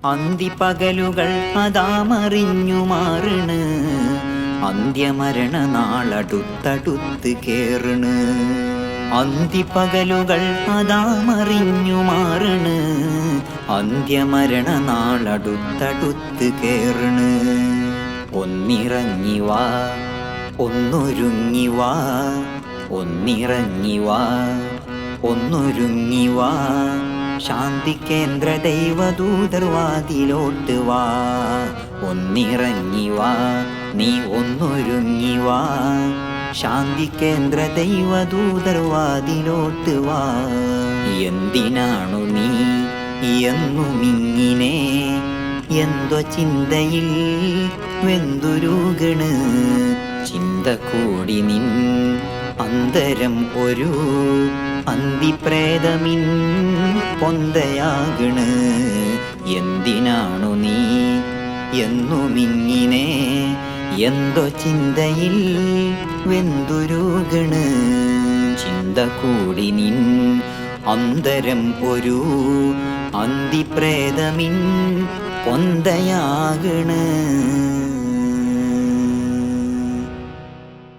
അന്തിപകലുകൾ അതാമറിഞ്ഞു മാറണ്, അന്ത്യമരണ നാളടുത്തടുത്ത് കേറണ്. അന്തിപകലുകൾ അതാമറിഞ്ഞു മാറണ്, അന്ത്യമരണ നാളടുത്തടുത്ത് കേറണ്. ഒന്നിറങ്ങിവാ ഒന്നൊരുങ്ങിവാ, ഒന്നിറങ്ങിവാ ഒന്നൊരുങ്ങിവാ, ശാന്തി കേന്ദ്ര ദൈവദൂതർവാതിലോട്ട് വാ. ഒന്നിറങ്ങിവാ നീ ഒന്നൊരുങ്ങിവാ, ശാന്തി കേന്ദ്ര ദൈവദൂതർവാതിലോട്ട് വാ. എന്തിനാണു നീ എന്നുമിങ്ങിനെ, എന്തോ ചിന്തയിൽ വെന്തുരുകണ്. ചിന്ത കൂടി നിൻ അന്തരം ഒരു അന്തിപ്രേതമിൻ പൊന്തയാകണ്. എന്തിനാണു നീ എന്നുമിങ്ങിനെ, എന്തോ ചിന്തയിൽ വെന്തുരുകണ്. ചിന്ത കൂടി നിൻ അന്തരം ഒരു അന്തിപ്രേതമിൻ പൊന്തയാകണ്.